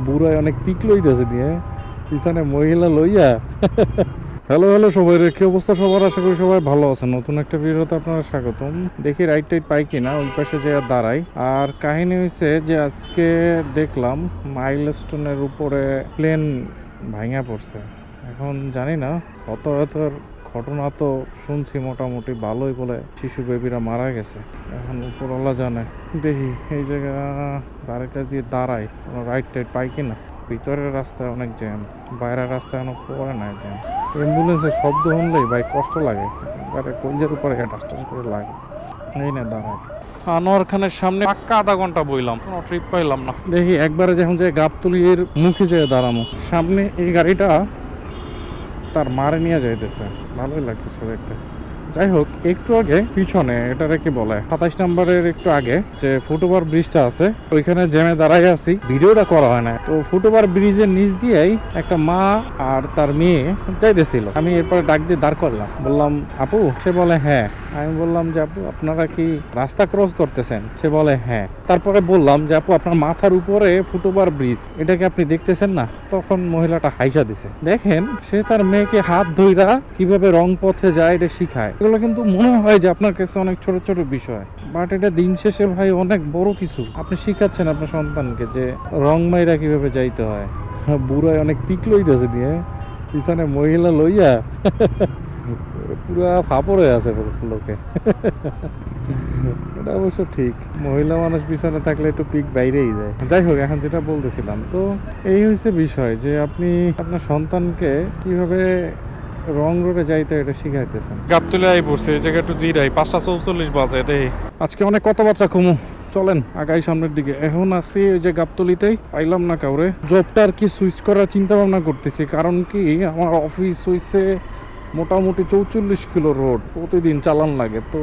বুড়ায় অনেক পিক লইতেছে দিয়ে পিছনে মহিলা লইয়া। হ্যালো হ্যালো সবাই, কি অবস্থা সবার? আশা করি সবাই ভালো আছেন। নতুন একটা ভিডিওতে আপনারা স্বাগতম। দেখি রাইট টাইট পাই কিনা, ওই পাশে যে দাঁড়াই। আর কাহিনী হয়েছে যে আজকে দেখলাম মাইলস্টোনের উপরে প্লেন ভাঙা পড়ছে। এখন জানি না হতাহতের ঘটনা তো শুনছি মোটামুটি ভালোই, বলে শিশু বেবিরা মারা গেছে। এখন উপরওয়ালা জানে। দেখি এই জায়গা গাড়িটা দিয়ে দাঁড়াই, রাইট টাইট পাই কিনা। ভিতরের রাস্তায় অনেক জ্যাম, বাইরের রাস্তায় অনেক পরে নাই জ্যাম। অ্যাম্বুলেন্সের শব্দ শুনলেই ভাই কষ্ট লাগে, এবারে কলজের উপরে টাস টাস করে লাগে। এই না দাঁড়ায় আনোয়ার খানের সামনে পাক্কা আধা ঘন্টা বইলাম, কোনো ট্রিপ পাইলাম না। দেখি একবারে যখন যে গাবতলির মুখে যেয়ে দাঁড়ামো, সামনে এই গাড়িটা তার মারে নিয়ে যাইতেছে, ভালোই লাগতেছে দেখতে। যাই হোক, একটু আগে পিছনে এটারে কি বলে 27 নম্বরের একটু আগে যে ফুটওভার ব্রিজটা আছে, ওইখানে জ্যামে দাঁড়াই আছি। ভিডিওটা করা হয় না, তো ফুটওভার ব্রিজের নিচ দিয়েই একটা মা আর তার মেয়ে যাইতেছিল। আমি এরপরে ডাক দিয়ে দাঁড় করলাম, বললাম আপু। সে বলে হ্যাঁ। আমি বললাম যে আপু আপনারা কি রাস্তা ক্রস করতেছেন? সে বলে হ্যাঁ। তারপরে বললাম যে আপু আপনার মাথার উপরে ফুটওভার ব্রিজ, এটাকে আপনি দেখতেছেন না? তখন মহিলাটা হাইসা দিছে। দেখেন, সে তার মেয়েকে হাত ধইরা কিভাবে রং পথে যায় এটা শিখায়। এগুলো কিন্তু মনে হয় যে আপনার কাছে অনেক ছোট ছোট বিষয়, বাট এটা দিন শেষে ভাই অনেক বড় কিছু। আপনি শিখাচ্ছেন আপনার সন্তানকে যে রং মাইরা কিভাবে যাইতে হয়। বুড়ায় অনেক পিক লইতেছে দিয়ে পিছনে মহিলা লইয়া পুরা ফাপড় হয়ে আছে লোকে। এটা অবশ্য ঠিক, মহিলা মানুষ পিছনে থাকলে একটু পিক বাইরেই যায়। যাই হোক, এখন যেটা বলতেছিলাম, তো এই হচ্ছে বিষয় যে আপনি আপনার সন্তানকে কিভাবে রং রোডে যাইতে এটা শিখাইতেছেন। গাবতলি আই পড়ছে, এই জায়গা একটু জিরাই, 5:44 বাজে। দেখি আজকে অনেক কথাবার্তা কমু, চলেন আগাই সামনের দিকে। এখন আছি ওই যে গাবতলিতেই, পাইলাম না কাউরে। জবটা আর কি সুইচ করার চিন্তা ভাবনা করতেছি, কারণ কি আমার অফিস হইছে মোটামুটি 44 কিলো রোড, প্রতিদিন চালান লাগে। তো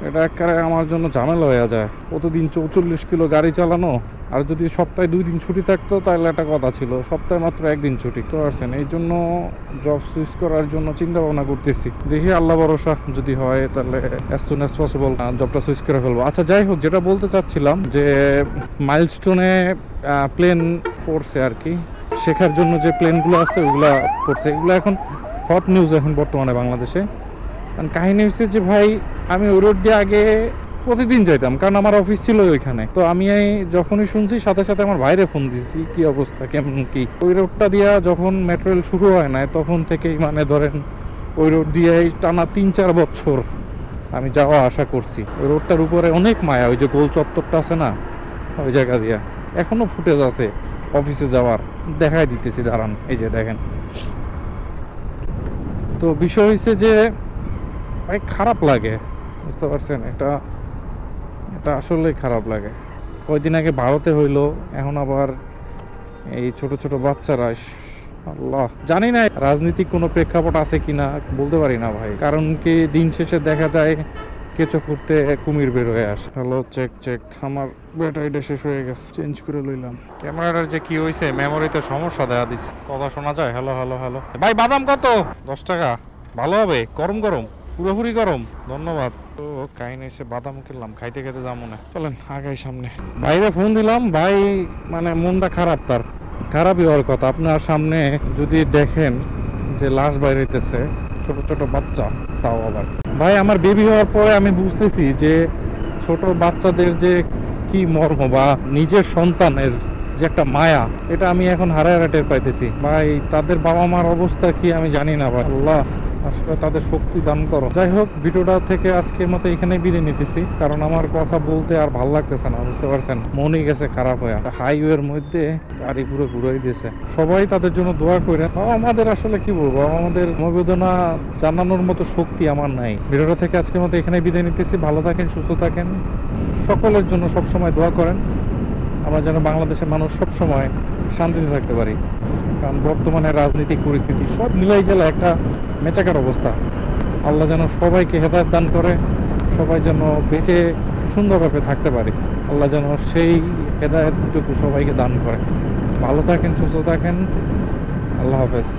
এটা একেবারে আমার জন্য ঝামেলা হয়ে যায়, প্রতিদিন 44 কিলো গাড়ি চালানো। আর যদি সপ্তাহে 2 দিন ছুটি থাকতো তাহলে একটা কথা ছিল, সপ্তাহে মাত্র 1 দিন ছুটি। তো পারছেন, এই জন্য জব সুইচ করার জন্য চিন্তা ভাবনা করতেছি। দেখি আল্লাহ ভরসা, যদি হয় তাহলে অ্যাজ সুন অ্যাজ পসিবল জবটা সুইচ করে ফেলবো। আচ্ছা যাই হোক, যেটা বলতে চাচ্ছিলাম যে মাইলস্টোনে প্লেন পড়ছে আর কি, শেখার জন্য যে প্লেনগুলো আছে ওগুলা পড়ছে। এগুলো এখন হট নিউজ এখন বর্তমানে বাংলাদেশে। কারণ কাহিনী হচ্ছে যে ভাই, আমি ওই রোড দিয়ে আগে প্রতিদিন যাইতাম, কারণ আমার অফিস ছিল ওইখানে। তো আমি যখনই শুনছি সাথে সাথে আমার ভাইরে ফোন দিয়েছি, কি অবস্থা কেমন কি। ওই রোডটা দিয়া যখন মেট্রো রেল শুরু হয় না, তখন থেকেই মানে ধরেন ওই রোড দিয়ে টানা 3-4 বছর আমি যাওয়া আসা করছি। ওই রোডটার উপরে অনেক মায়া, ওই যে গোল চত্বরটা আছে না, ওই জায়গা দিয়া এখনো ফুটেজ আছে অফিসে যাওয়ার, দেখাই দিতেছি, দাঁড়ান এই যে দেখেন। তো বিষয় হয়েছে যে ভাই খারাপ লাগে, বুঝতে পারছেন, এটা আসলেই খারাপ লাগে। কয়দিন আগে ভারতে হইলো, এখন আবার এই ছোট ছোট বাচ্চারা। আল্লাহ, জানি না রাজনৈতিক কোনো প্রেক্ষাপট আছে কিনা, বলতে পারি না ভাই। কারণ কি দিন শেষে দেখা যায় কেঁচো করতে কুমির বের হয়ে আসে। Hello, check check. আমার ব্যাটারিটা শেষ হয়ে গেছে, চেঞ্জ করে লইলাম। ক্যামেরাটার যে কি হয়েছে, মেমোরিতে সমস্যা দেখা দিচ্ছে, কথা শোনা যায়। Hello hello hello. ভাই বাদাম কত? 10 টাকা। ভালো হবে, গরম গরম, পুরোপুরি গরম, ধন্যবাদ। তো কাহিনী এসে বাদাম কিনলাম, খাইতে খেতে যাবো না। চলেন আগাই সামনে। ভাইরে ফোন দিলাম, ভাই মানে মনটা খারাপ, তার খারাপই হওয়ার কথা। আপনার সামনে যদি দেখেন যে লাশ বাইরেতেছে, ছোট ছোট বাচ্চা, তাও আবার। ভাই আমার বেবি হওয়ার পরে আমি বুঝতেছি যে ছোট বাচ্চাদের যে কি মর্ম, বা নিজের সন্তানের যে একটা মায়া, এটা আমি এখন হারায় টের পাইতেছি। ভাই তাদের বাবা মার অবস্থা কি আমি জানি না ভাই, আল্লাহ আসলে তাদের শক্তি দান করো। যাই হোক, ভিডিওটা থেকে আজকের মতো এখানে বিদায় নিতেছি, কারণ আমার কথা বলতে আর ভালো লাগতেছে না, বুঝতে পারছেন, মনই গেছে খারাপ হয়ে। হাইওয়ের মধ্যে গাড়ি পুরো ঘুরাই দিয়েছে। সবাই তাদের জন্য দোয়া করে। আমাদের আসলে কি বলবো, আমাদের সমবেদনা জানানোর মতো শক্তি আমার নাই। ভিডিওটা থেকে আজকের মতো এখানে বিদায় নিতেছি। ভালো থাকেন, সুস্থ থাকেন, সকলের জন্য সবসময় দোয়া করেন, আমরা যেন বাংলাদেশের মানুষ সবসময় শান্তিতে থাকতে পারি। কারণ বর্তমানে রাজনৈতিক পরিস্থিতি সব মিলাই গেলে একটা মেচাকার অবস্থা। আল্লাহ যেন সবাইকে হেদায়েত দান করে, সবাই যেন বেঁচে সুন্দরভাবে থাকতে পারে। আল্লাহ যেন সেই হেদায়েতটুকু সবাইকে দান করে। ভালো থাকেন, সুস্থ থাকেন, আল্লাহ হাফেজ।